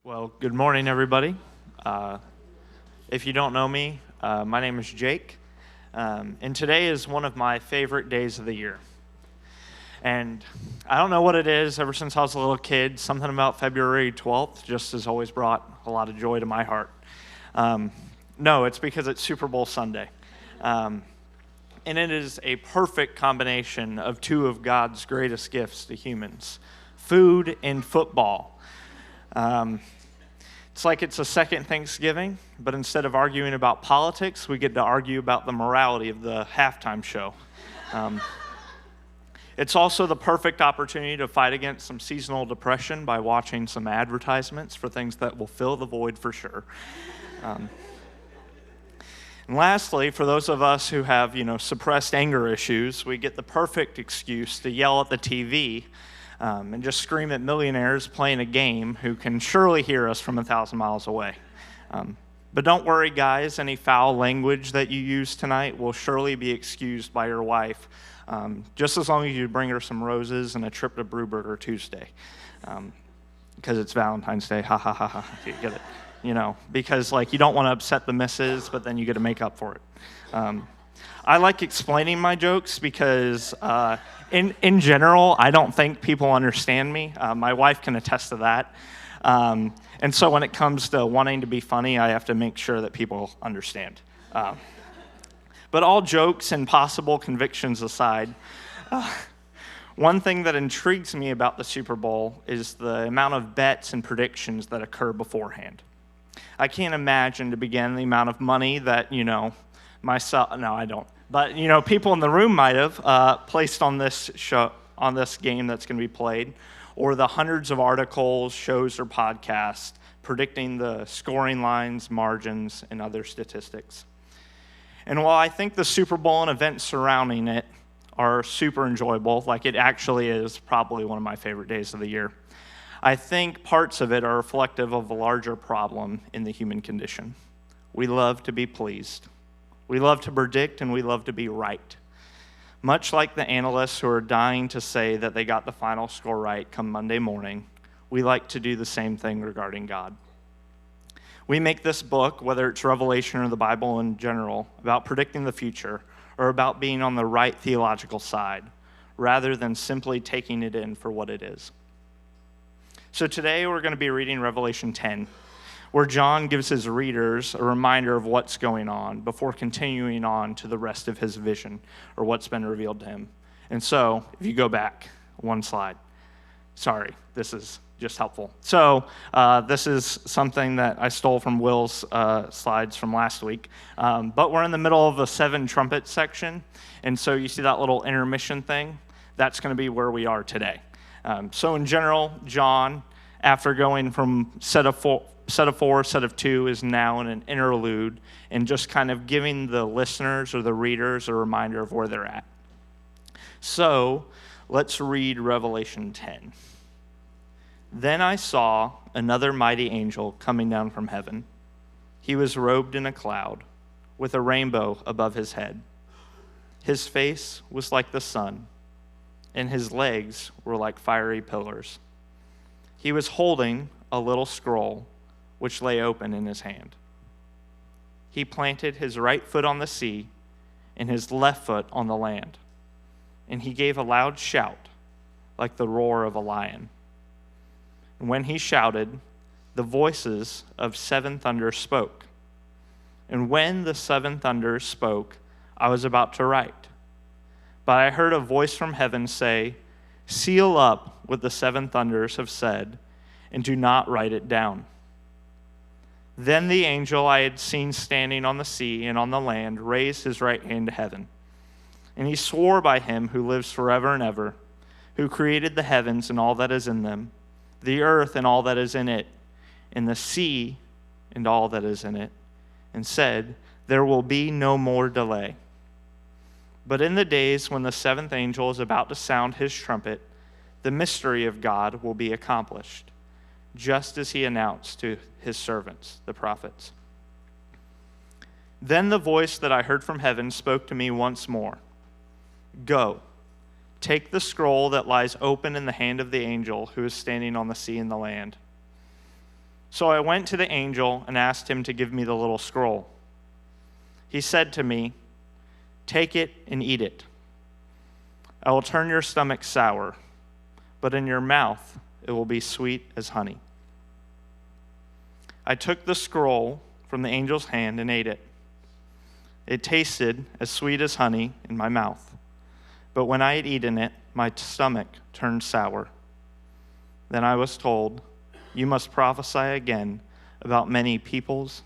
Well, good morning, everybody. If you don't know me, my name is Jake, and today is one of my favorite days of the year. And I don't know what it is, ever since I was a little kid, something about February 12th just has always brought a lot of joy to my heart. No, it's because it's Super Bowl Sunday. And it is a perfect combination of two of God's greatest gifts to humans, food and football. It's like it's a second Thanksgiving, but instead of arguing about politics, we get to argue about the morality of the halftime show. It's also the perfect opportunity to fight against some seasonal depression by watching some advertisements for things that will fill the void for sure. And lastly, for those of us who have, suppressed anger issues, we get the perfect excuse to yell at the TV and just scream at millionaires playing a game who can surely hear us from 1,000 miles away. But don't worry, guys, any foul language that you use tonight will surely be excused by your wife, just as long as you bring her some roses and a trip to Brewburger Tuesday, because it's Valentine's Day, ha ha ha ha, you get it, because you don't want to upset the missus, but then you get to make up for it. I like explaining my jokes because in general, I don't think people understand me. My wife can attest to that. And so when it comes to wanting to be funny, I have to make sure that people understand. But all jokes and possible convictions aside, one thing that intrigues me about the Super Bowl is the amount of bets and predictions that occur beforehand. I can't imagine to begin the amount of money that, myself, no, I don't. But, people in the room might have placed on this show, on this game that's going to be played, or the hundreds of articles, shows, or podcasts predicting the scoring lines, margins, and other statistics. And while I think the Super Bowl and events surrounding it are super enjoyable, like it actually is probably one of my favorite days of the year, I think parts of it are reflective of a larger problem in the human condition. We love to be pleased. We love to predict, and we love to be right. Much like the analysts who are dying to say that they got the final score right come Monday morning, we like to do the same thing regarding God. We make this book, whether it's Revelation or the Bible in general, about predicting the future or about being on the right theological side, rather than simply taking it in for what it is. So today we're going to be reading Revelation 10, where John gives his readers a reminder of what's going on before continuing on to the rest of his vision or what's been revealed to him. And so, if you go back one slide, sorry, this is just helpful. So, this is something that I stole from Will's slides from last week. But we're in the middle of a 7 trumpet section, and so you see that little intermission thing? That's going to be where we are today. So in general, John, after going from set of 4, set of 2 is now in an interlude and just kind of giving the listeners or the readers a reminder of where they're at. So let's read Revelation 10. Then I saw another mighty angel coming down from heaven. He was robed in a cloud, with a rainbow above his head. His face was like the sun, and his legs were like fiery pillars. He was holding a little scroll, which lay open in his hand. He planted his right foot on the sea and his left foot on the land. And he gave a loud shout, like the roar of a lion. And when he shouted, the voices of 7 thunders spoke. And when the 7 thunders spoke, I was about to write. But I heard a voice from heaven say, "Seal up what the 7 thunders have said, and do not write it down." Then the angel I had seen standing on the sea and on the land raised his right hand to heaven. And he swore by him who lives forever and ever, who created the heavens and all that is in them, the earth and all that is in it, and the sea and all that is in it, and said, "There will be no more delay." But in the days when the 7th angel is about to sound his trumpet, the mystery of God will be accomplished, just as he announced to his servants, the prophets. Then the voice that I heard from heaven spoke to me once more. Go, take the scroll that lies open in the hand of the angel who is standing on the sea and the land. So I went to the angel and asked him to give me the little scroll. He said to me, take it and eat it. I will turn your stomach sour, but in your mouth it will be sweet as honey. I took the scroll from the angel's hand and ate it. It tasted as sweet as honey in my mouth, but when I had eaten it, my stomach turned sour. Then I was told, you must prophesy again about many peoples,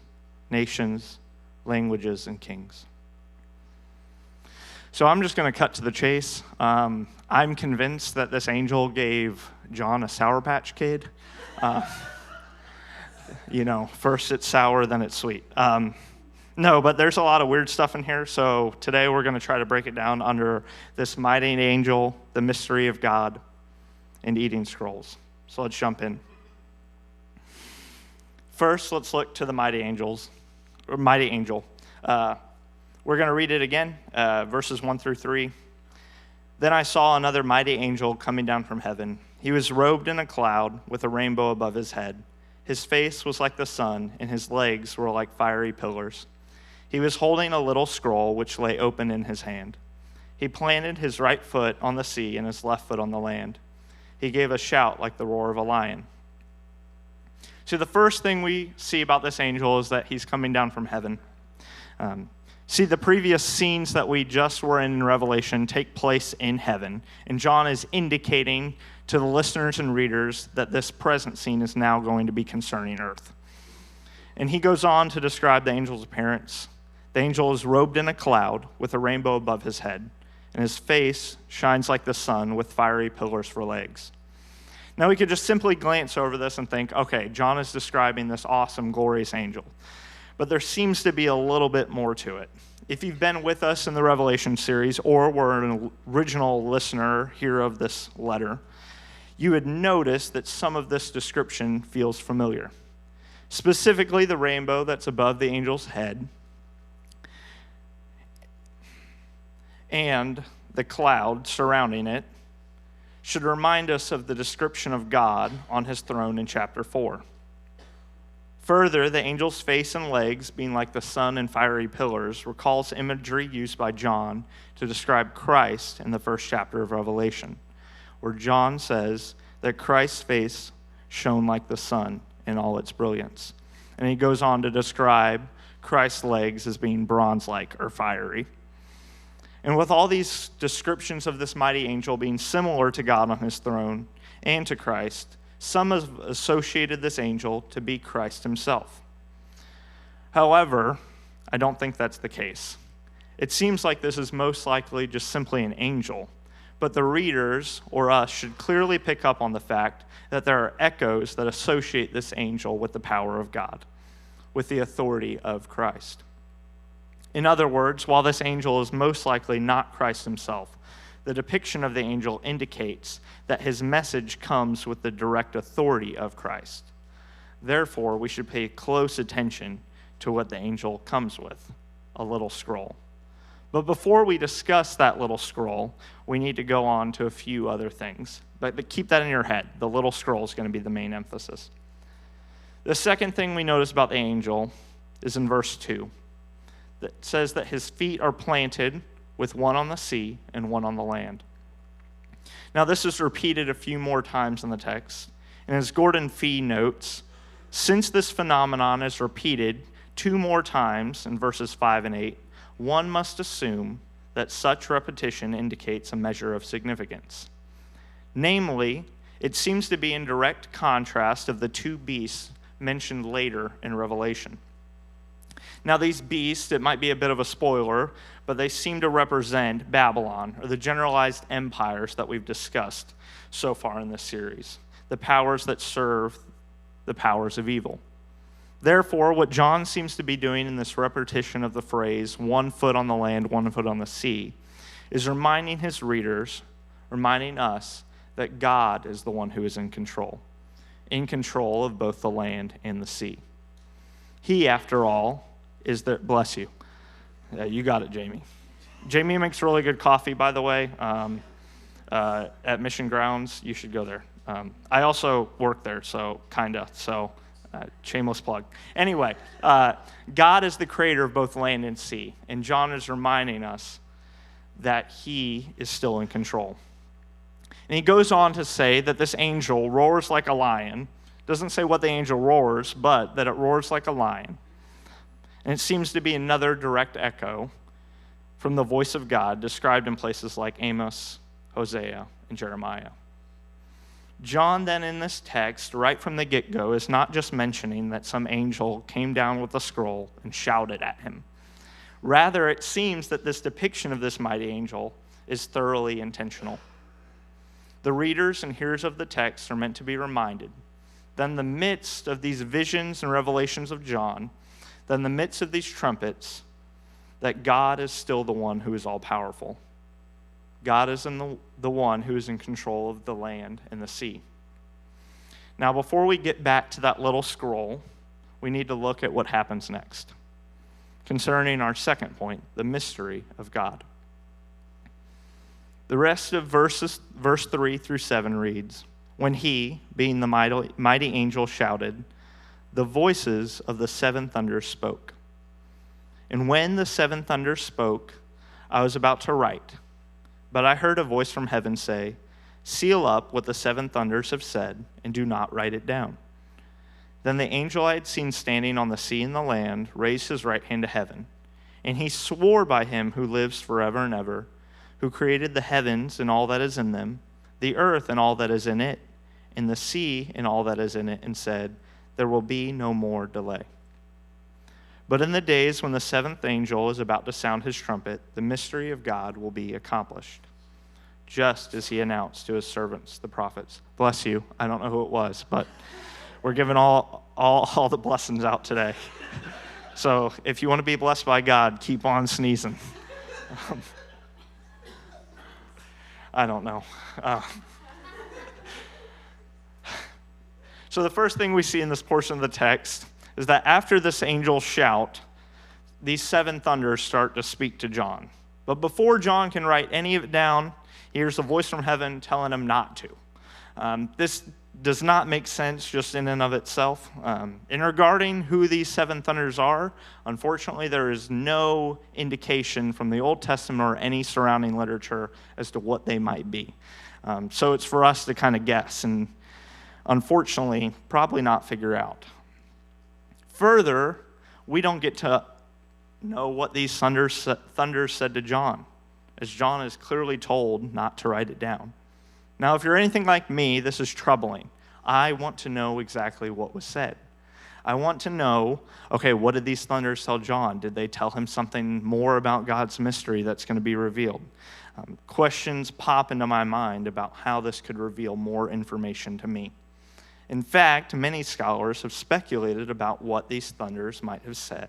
nations, languages, and kings. So I'm just going to cut to the chase. I'm convinced that this angel gave John a Sour Patch Kid. First it's sour, then it's sweet. No, but there's a lot of weird stuff in here. So today we're going to try to break it down under this mighty angel, the mystery of God, and eating scrolls. So let's jump in. First, let's look to the mighty angel. We're going to read it again, verses 1 through 3. Then I saw another mighty angel coming down from heaven. He was robed in a cloud with a rainbow above his head. His face was like the sun, and his legs were like fiery pillars. He was holding a little scroll which lay open in his hand. He planted his right foot on the sea and his left foot on the land. He gave a shout like the roar of a lion. So the first thing we see about this angel is that he's coming down from heaven. See, the previous scenes that we just were in Revelation take place in heaven, and John is indicating to the listeners and readers that this present scene is now going to be concerning earth. And he goes on to describe the angel's appearance. The angel is robed in a cloud with a rainbow above his head, and his face shines like the sun with fiery pillars for legs. Now we could just simply glance over this and think, okay, John is describing this awesome, glorious angel. But there seems to be a little bit more to it. If you've been with us in the Revelation series or were an original listener here of this letter, you would notice that some of this description feels familiar. Specifically, the rainbow that's above the angel's head and the cloud surrounding it should remind us of the description of God on his throne in chapter 4. Further, the angel's face and legs being like the sun and fiery pillars recalls imagery used by John to describe Christ in the first chapter of Revelation, where John says that Christ's face shone like the sun in all its brilliance. And he goes on to describe Christ's legs as being bronze-like or fiery. And with all these descriptions of this mighty angel being similar to God on his throne and to Christ, some have associated this angel to be Christ himself. However, I don't think that's the case. It seems like this is most likely just simply an angel, but the readers, or us, should clearly pick up on the fact that there are echoes that associate this angel with the power of God, with the authority of Christ. In other words, while this angel is most likely not Christ himself, the depiction of the angel indicates that his message comes with the direct authority of Christ. Therefore, we should pay close attention to what the angel comes with, a little scroll. But before we discuss that little scroll, we need to go on to a few other things. But keep that in your head. The little scroll is going to be the main emphasis. The second thing we notice about the angel is in verse 2. That says that his feet are planted with one on the sea and one on the land. Now, this is repeated a few more times in the text. And as Gordon Fee notes, since this phenomenon is repeated 2 more times in verses 5 and 8, one must assume that such repetition indicates a measure of significance. Namely, it seems to be in direct contrast of the 2 beasts mentioned later in Revelation. Now, these beasts, it might be a bit of a spoiler, but they seem to represent Babylon, or the generalized empires that we've discussed so far in this series, the powers that serve the powers of evil. Therefore, what John seems to be doing in this repetition of the phrase, 1 foot on the land, 1 foot on the sea, is reminding his readers, reminding us that God is the one who is in control of both the land and the sea. He, after all, is the, bless you. Yeah, you got it, Jamie. Jamie makes really good coffee, by the way, at Mission Grounds. You should go there. I also work there, so shameless plug. Anyway, God is the creator of both land and sea, and John is reminding us that he is still in control. And he goes on to say that this angel roars like a lion. Doesn't say what the angel roars, but that it roars like a lion. And it seems to be another direct echo from the voice of God described in places like Amos, Hosea, and Jeremiah. John then in this text, right from the get-go, is not just mentioning that some angel came down with a scroll and shouted at him. Rather, it seems that this depiction of this mighty angel is thoroughly intentional. The readers and hearers of the text are meant to be reminded that in the midst of these visions and revelations of John, that in the midst of these trumpets, that God is still the one who is all-powerful. God is the one who is in control of the land and the sea. Now, before we get back to that little scroll, we need to look at what happens next, concerning our second point, the mystery of God. The rest of verse 3 through 7 reads, "When he, being the mighty angel, shouted, the voices of the seven thunders spoke. And when the seven thunders spoke, I was about to write, but I heard a voice from heaven say, 'Seal up what the seven thunders have said, and do not write it down.' Then the angel I had seen standing on the sea and the land raised his right hand to heaven, and he swore by him who lives forever and ever, who created the heavens and all that is in them, the earth and all that is in it, and the sea and all that is in it, and said, 'There will be no more delay.' But in the days when the seventh angel is about to sound his trumpet, the mystery of God will be accomplished, just as he announced to his servants, the prophets." Bless you. I don't know who it was, but we're giving all the blessings out today. So if you want to be blessed by God, keep on sneezing. I don't know. So the first thing we see in this portion of the text is that after this angel's shout, these seven thunders start to speak to John. But before John can write any of it down, he hears a voice from heaven telling him not to. This does not make sense just in and of itself. In regarding who these seven thunders are, unfortunately, there is no indication from the Old Testament or any surrounding literature as to what they might be. So it's for us to kind of guess and, unfortunately, probably not figure out. Further, we don't get to know what these thunders said to John, as John is clearly told not to write it down. Now, if you're anything like me, this is troubling. I want to know exactly what was said. I want to know, okay, what did these thunders tell John? Did they tell him something more about God's mystery that's going to be revealed? Questions pop into my mind about how this could reveal more information to me. In fact, many scholars have speculated about what these thunders might have said.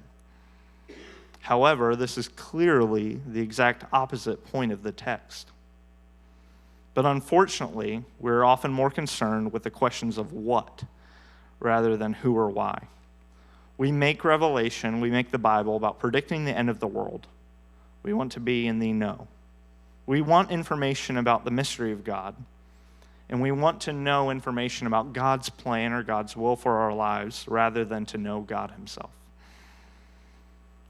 However, this is clearly the exact opposite point of the text. But unfortunately, we're often more concerned with the questions of what rather than who or why. We make Revelation, we make the Bible about predicting the end of the world. We want to be in the know. We want information about the mystery of God, and we want to know information about God's plan or God's will for our lives rather than to know God himself.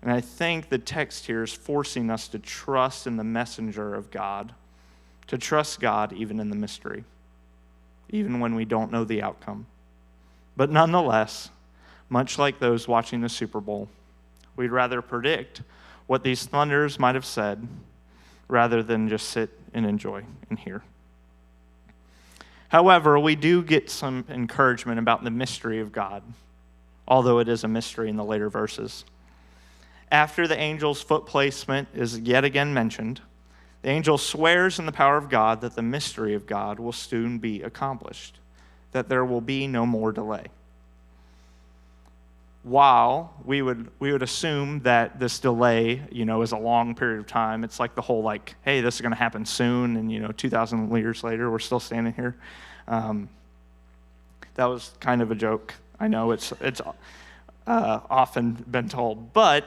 And I think the text here is forcing us to trust in the messenger of God, to trust God even in the mystery, even when we don't know the outcome. But nonetheless, much like those watching the Super Bowl, we'd rather predict what these thunders might have said rather than just sit and enjoy and hear. However, we do get some encouragement about the mystery of God, although it is a mystery in the later verses. After the angel's foot placement is yet again mentioned, the angel swears in the power of God that the mystery of God will soon be accomplished, that there will be no more delay. While we would assume that this delay, is a long period of time. It's like the whole hey, this is going to happen soon, and 2,000 years later, we're still standing here. That was kind of a joke. I know it's often been told, but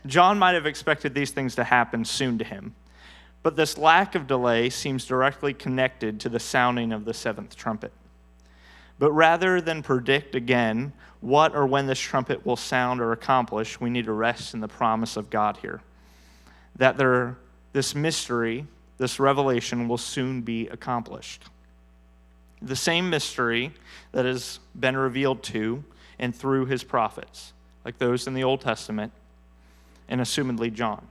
John might have expected these things to happen soon to him, but this lack of delay seems directly connected to the sounding of the seventh trumpet. But rather than predict again what or when this trumpet will sound or accomplish, we need to rest in the promise of God here, that this mystery, this revelation will soon be accomplished. The same mystery that has been revealed to and through his prophets, like those in the Old Testament, and assumedly John.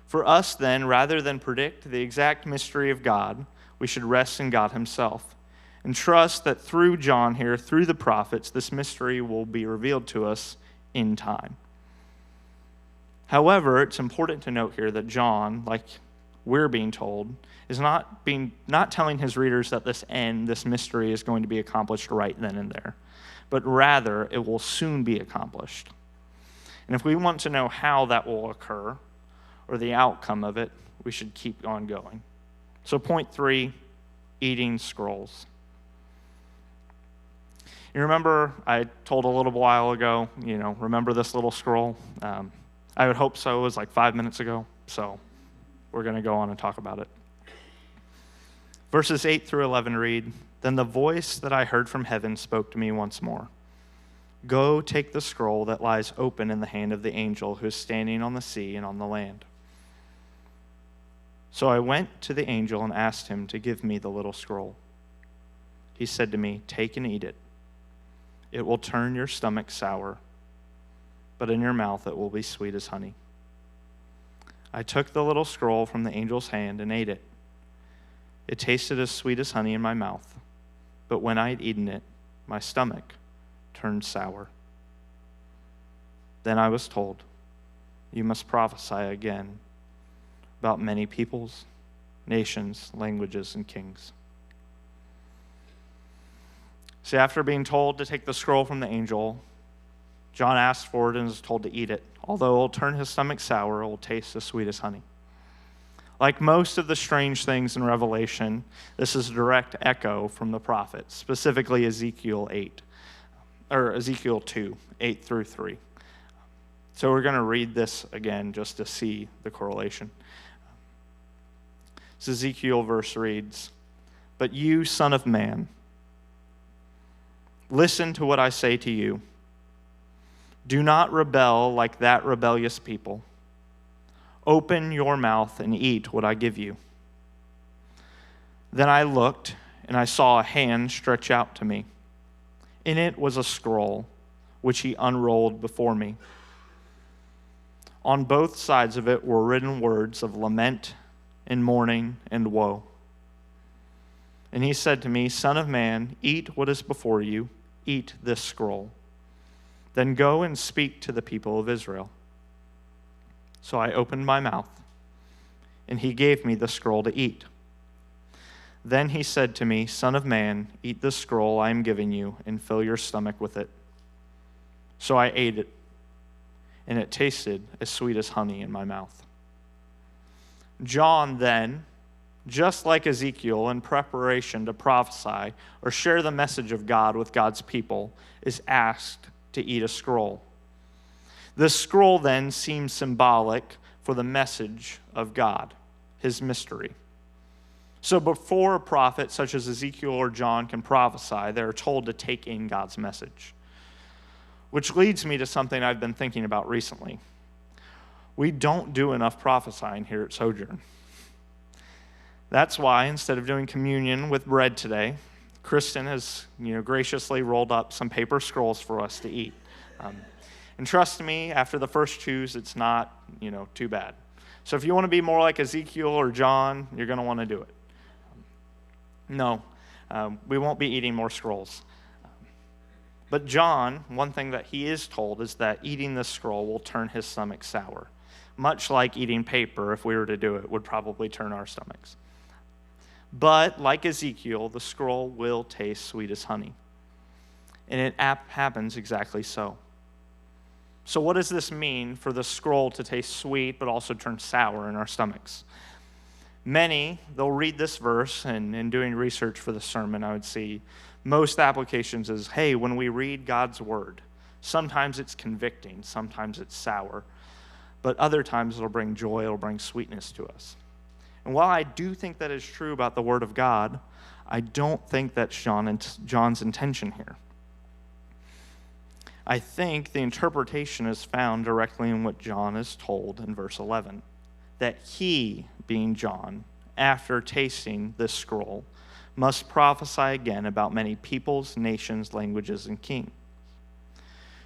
For us then, rather than predict the exact mystery of God, we should rest in God himself and trust that through John here, through the prophets, this mystery will be revealed to us in time. However, it's important to note here that John, like we're being told, is not telling his readers that this mystery is going to be accomplished right then and there, but rather it will soon be accomplished. And if we want to know how that will occur, or the outcome of it, we should keep on going. So point 3, eating scrolls. You remember I told a little while ago, remember this little scroll? I would hope so. It was like 5 minutes ago, so we're going to go on and talk about it. Verses 8 through 11 read, "Then the voice that I heard from heaven spoke to me once more. Go take the scroll that lies open in the hand of the angel who is standing on the sea and on the land." So I went to the angel and asked him to give me the little scroll. He said to me, "Take and eat it. It will turn your stomach sour, but in your mouth it will be sweet as honey." I took the little scroll from the angel's hand and ate it. It tasted as sweet as honey in my mouth, but when I had eaten it, my stomach turned sour. Then I was told, "You must prophesy again about many peoples, nations, languages, and kings." See, after being told to take the scroll from the angel, John asked for it and is told to eat it. Although it will turn his stomach sour, it will taste as sweet as honey. Like most of the strange things in Revelation, this is a direct echo from the prophets, specifically Ezekiel 2, 8 through 3. So we're going to read this again just to see the correlation. This Ezekiel verse reads, "But you, son of man, listen to what I say to you. Do not rebel like that rebellious people. Open your mouth and eat what I give you." Then I looked, and I saw a hand stretch out to me. In it was a scroll, which he unrolled before me. On both sides of it were written words of lament and mourning and woe. And he said to me, "Son of man, eat what is before you, eat this scroll. Then go and speak to the people of Israel." So I opened my mouth, and he gave me the scroll to eat. Then he said to me, "Son of man, eat this scroll I am giving you, and fill your stomach with it." So I ate it, and it tasted as sweet as honey in my mouth. John then, just like Ezekiel, in preparation to prophesy or share the message of God with God's people, is asked to eat a scroll. This scroll then seems symbolic for the message of God, his mystery. So before a prophet such as Ezekiel or John can prophesy, they're told to take in God's message. Which leads me to something I've been thinking about recently. We don't do enough prophesying here at Sojourn. That's why instead of doing communion with bread today, Kristen has graciously rolled up some paper scrolls for us to eat. And trust me, after the first chews, it's not too bad. So if you want to be more like Ezekiel or John, you're going to want to do it. No, we won't be eating more scrolls. But John, one thing that he is told is that eating this scroll will turn his stomach sour. Much like eating paper, if we were to do it, would probably turn our stomachs. But like Ezekiel, the scroll will taste sweet as honey. And it happens exactly so. So what does this mean for the scroll to taste sweet but also turn sour in our stomachs? Many, they'll read this verse, and in doing research for the sermon, I would see most applications is, hey, when we read God's word, sometimes it's convicting, sometimes it's sour. but other times it'll bring joy, it'll bring sweetness to us. And while I do think that is true about the Word of God, I don't think that's John's intention here. I think the interpretation is found directly in what John is told in verse 11, that he, being John, after tasting this scroll, must prophesy again about many peoples, nations, languages, and kings.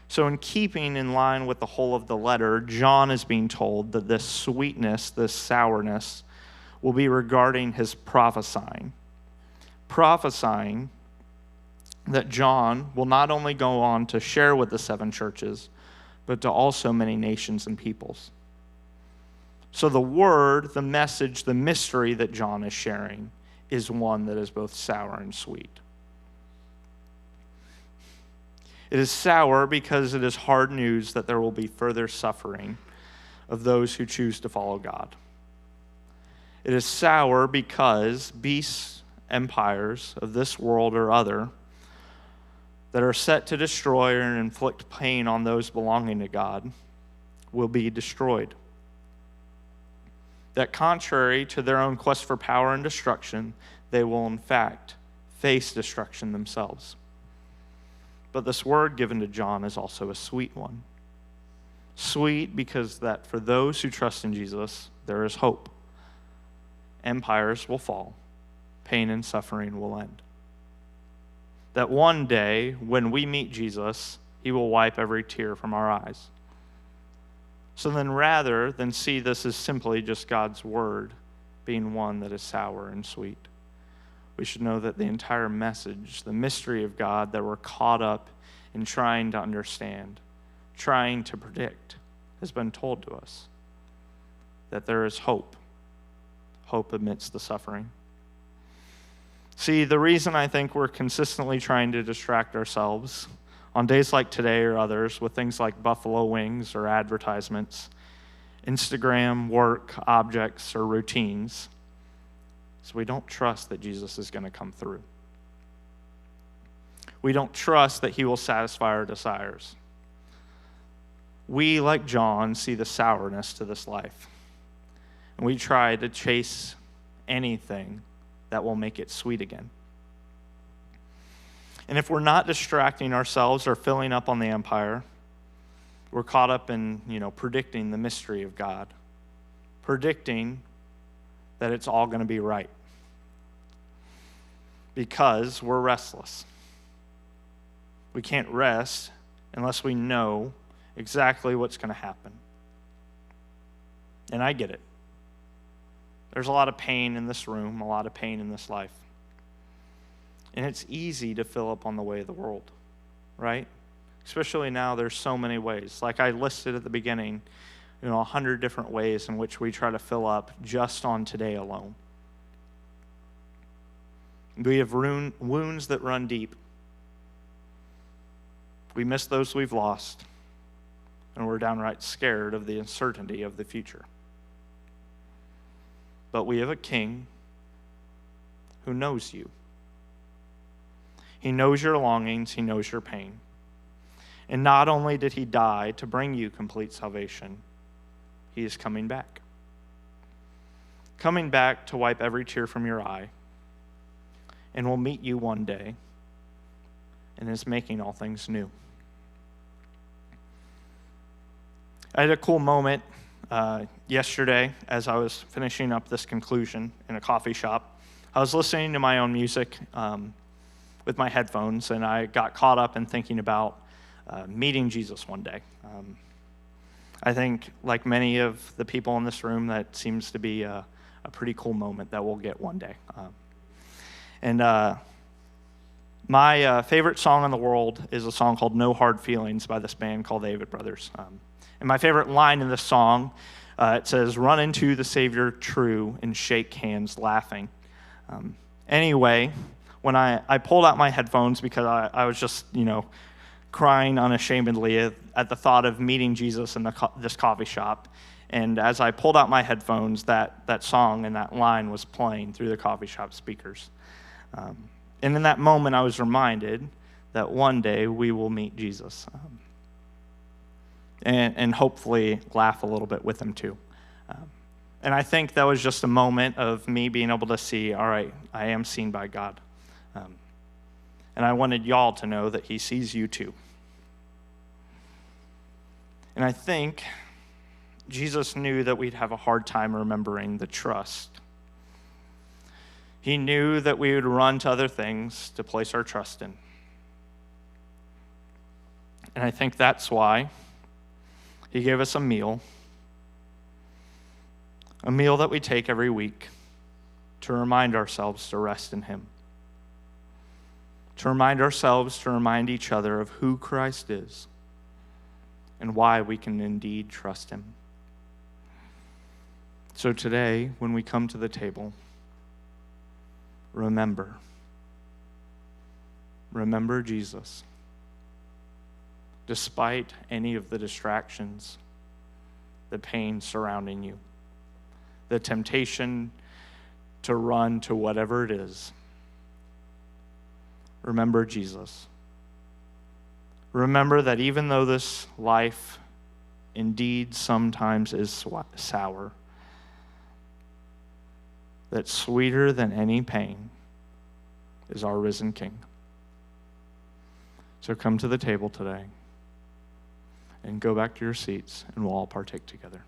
So in keeping in line with the whole of the letter, John is being told that this sweetness, this sourness, will be regarding his prophesying. Prophesying that John will not only go on to share with the 7 churches, but to also many nations and peoples. So the word, the message, the mystery that John is sharing is one that is both sour and sweet. It is sour because it is hard news that there will be further suffering of those who choose to follow God. It is sour because beasts, empires of this world or other that are set to destroy and inflict pain on those belonging to God will be destroyed. That contrary to their own quest for power and destruction, they will in fact face destruction themselves. But this word given to John is also a sweet one. Sweet because that for those who trust in Jesus, there is hope. Empires will fall. Pain and suffering will end. That one day, when we meet Jesus, he will wipe every tear from our eyes. So then rather than see this as simply just God's word being one that is sour and sweet, we should know that the entire message, the mystery of God that we're caught up in trying to understand, trying to predict, has been told to us. That there is hope. Hope amidst the suffering. See, the reason I think we're consistently trying to distract ourselves on days like today or others with things like buffalo wings or advertisements, Instagram, work, objects, or routines, is we don't trust that Jesus is going to come through. We don't trust that he will satisfy our desires. We, like John, see the sourness to this life. And we try to chase anything that will make it sweet again. And if we're not distracting ourselves or filling up on the empire, we're caught up in, predicting the mystery of God, predicting that it's all going to be right. Because we're restless. We can't rest unless we know exactly what's going to happen. And I get it. There's a lot of pain in this room, a lot of pain in this life. And it's easy to fill up on the way of the world, right? Especially now, there's so many ways. Like I listed at the beginning, 100 different ways in which we try to fill up just on today alone. We have wounds that run deep. We miss those we've lost, and we're downright scared of the uncertainty of the future. But we have a king who knows you. He knows your longings. He knows your pain. And not only did he die to bring you complete salvation, he is coming back. Coming back to wipe every tear from your eye, and will meet you one day, and is making all things new. I had a cool moment yesterday as I was finishing up this conclusion in a coffee shop. I was listening to my own music with my headphones, and I got caught up in thinking about meeting Jesus one day. I think, like many of the people in this room, that seems to be a pretty cool moment that we'll get one day. My favorite song in the world is a song called No Hard Feelings by this band called the Avett Brothers. And my favorite line in this song, it says, "Run into the Savior true and shake hands laughing." Anyway, when I pulled out my headphones because I was just, crying unashamedly at the thought of meeting Jesus in this coffee shop. And as I pulled out my headphones, that song and that line was playing through the coffee shop speakers. And in that moment, I was reminded that one day we will meet Jesus. and hopefully laugh a little bit with them too. And I think that was just a moment of me being able to see, all right, I am seen by God. And I wanted y'all to know that he sees you too. And I think Jesus knew that we'd have a hard time remembering the trust. He knew that we would run to other things to place our trust in. And I think that's why he gave us a meal that we take every week to remind ourselves to rest in him. To remind ourselves, to remind each other of who Christ is and why we can indeed trust him. So today, when we come to the table, remember Jesus. Despite any of the distractions, the pain surrounding you, the temptation to run to whatever it is, remember Jesus. Remember that even though this life indeed sometimes is sour, that sweeter than any pain is our risen King. So come to the table today and go back to your seats, and we'll all partake together.